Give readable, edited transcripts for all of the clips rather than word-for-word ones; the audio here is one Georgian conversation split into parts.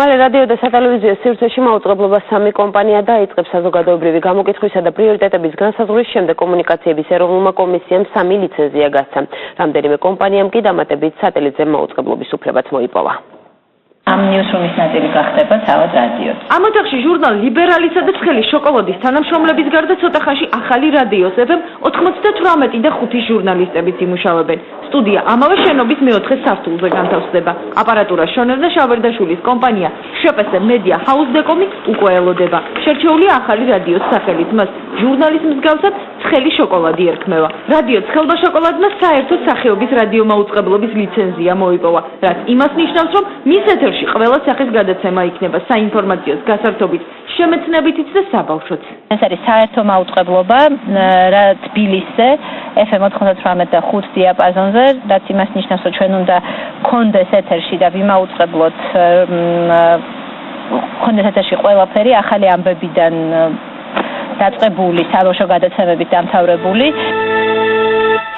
მალე რადიო და სატელევიზიო სივრცეში მაუწყებლობას 3 კომპანია დაიწყებს საზოგადოებრივი გამოკითხვისა და პრიორიტეტების განსაზღვრის შემდეგ კომუნიკაციების ეროვნულმა კომისიამ 3 ლიცენზია გასცა. რამდენიმე კომპანიამ კი დამატებით სატელიტზე მაუწყებლობის უფლებაც მოიპოვა. ამ ნიუსრუმის ნაწილი გახდება თავად რადიო. ამ ოთახში ჟურნალ ლიბერალისა და ცხელი შოკოლადის თანამშრომლების გარდა ცოტა ხანში ახალი რადიოს FM 98 და 5 ჟურნალისტებიც იმუშავებენ. სტუდია ამავე შენობის მეოთხე სართულზე განთავსდება. აპარატურას შონერ და შავერდაშვილის კომპანია შპს მედია ჰაუს.com უკვე ელოდება. შერჩეულია ახალი რადიოს სახელით, მას ჟურნალის მსგავსად ცხელი შოკოლადი ერქმევა. რადიო ცხელმა შოკოლადმა საერთო სახეობის რადიო მაუწყებლობის ლიცენზია მოიპოვა, რაც იმას ნიშნავს, რომ მის ეთერში ყველა სახის გადაცემა იქნება საინფორმაციოს გასართობით, შემეცნებითიც და საბავშვოც. ეს არის საერთო მაუწყებლობა თბილისზე FM 98 და 5 დიაპაზონზე, რაც იმას ნიშნავს, რომ ჩვენ უნდა გქონდეს ეთერში და ვიმაუწყებლოთ გქონდეს ეთერში ყველაფერი ახალი ამბებიდან დაწყებული, საბავშვო გადაცემებით დამთავრებული.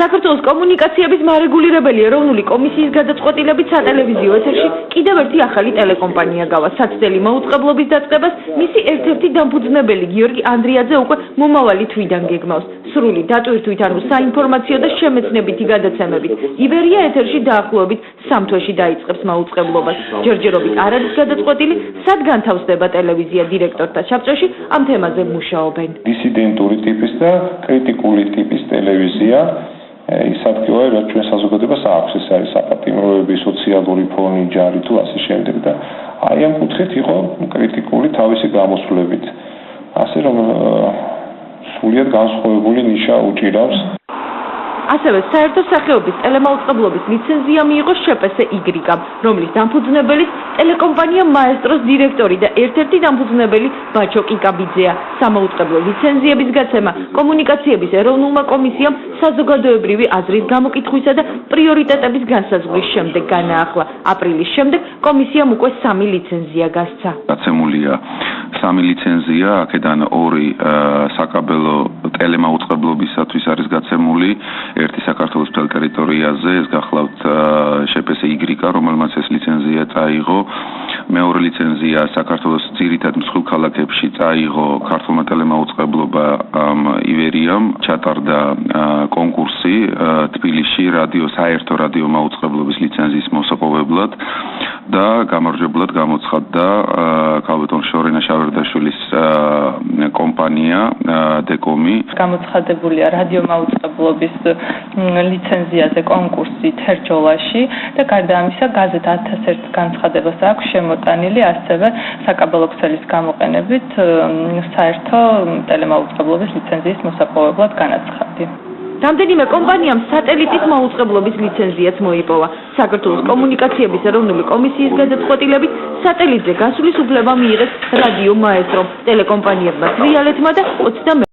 საქართველოს კომუნიკაციების მარეგულირებელი ეროვნული კომისიის გადაწყვეტილებით სატელევიზიო ეთერში კიდევ ერთი ახალი ტელეკომპანია გავა. საცდელი მაუწყებლობის დაწყებას მისი ერთ-ერთი დამფუძნებელი გიორგი ანდრიაძე უკვე მომავალი თვიდან გეგმავს. სრული დატვირთვით, ანუ საინფორმაციო და შემეცნებითი გადაცემებით. იბერია ეთერში დაახლოებით 3 თვეში დაიწყებს მაუწყებლობას. ჯერჯერობით არ არის გადაწყვეტილი, სად განთავსდება ტელევიზია დირექტორთა საბჭოში, ამ თემაზე მუშაობენ. დისიდენტური ტიპის და კრიტიკული ტიპის ტელევიზია ის ადგილი, რაც ჩვენ საზოგადოებას აქვს, ეს არის საპატიმროები, სოციალური ფონი, ჯარი თუ ასე შემდეგ და აი ამ კუთხით იყო კრიტიკული თავისი გამოსვლებით. ასე რომ სრულიად განსხვავებული ნიშა უჭირავს. ასევე საერთო სახეობის ტელემაუწყებლობის ლიცენზია მიიღო შპს იგრიკამ, რომლის დამფუძნებელიც ტელეკომპანია მაესტროს დირექტორი და ერთ-ერთი დამფუძნებელი ბაჩო კიკაბიძეა. სამაუწყებლო ლიცენზიების გაცემა კომუნიკაციების ეროვნულმა კომისიამ საზოგადოებრივი აზრის გამოკითხვისა და პრიორიტეტების განსაზღვრის შემდეგ განაახლა. აპრილის შემდეგ კომისიამ უკვე 3 ლიცენზია გასცა. გაცემულია 3 ლიცენზია, აქედან 2 საკაბელო ტელემაუწყებლობისათვის არის გაცემული. ერთი საქართველოს მთელ ტერიტორიაზე, ეს გახლავთ შპს იგრიკა, რომელმაც ეს ლიცენზია წაიღო. მეორე ლიცენზია საქართველოს ძირითად მსხვილ ქალაქებში წაიღო ქართულმა ტელემაუწყებლობა ივერიამ, ჩატარდა კონკურსი თბილისში საერთო რადიო მაუწყებლობის ლიცენზიის მოსაპოვებლად და გამარჯვებულად გამოცხადდა ქალბატონ შორენა შავერდაშვილის კომპანია დეკომი. გამოცხადებულია რადიო მაუწყებლობის ლიცენზიაზე კონკურსი თერჯოლაში და გარდა ამისა გაზეთ 1001 განცხადებას აქვს შემოტანილი ასევე საკაბელო ქსელის გამოყენებით საერთო ტელემაუწყებლობის ლიცენზიის მოსაპოვებლად განაცხადი. რამდენიმე კომპანიამ სატელიტის მაუწყებლობის ლიცენზიაც მოიპოვა. საქართველოს კომუნიკაციების ეროვნული კომისიის გადაწყვეტილებით სატელიტზე გასვლის უფლება მიიღეს რადიო მაესტრომ, ტელეკომპანიებმა თრიალეთმა და 20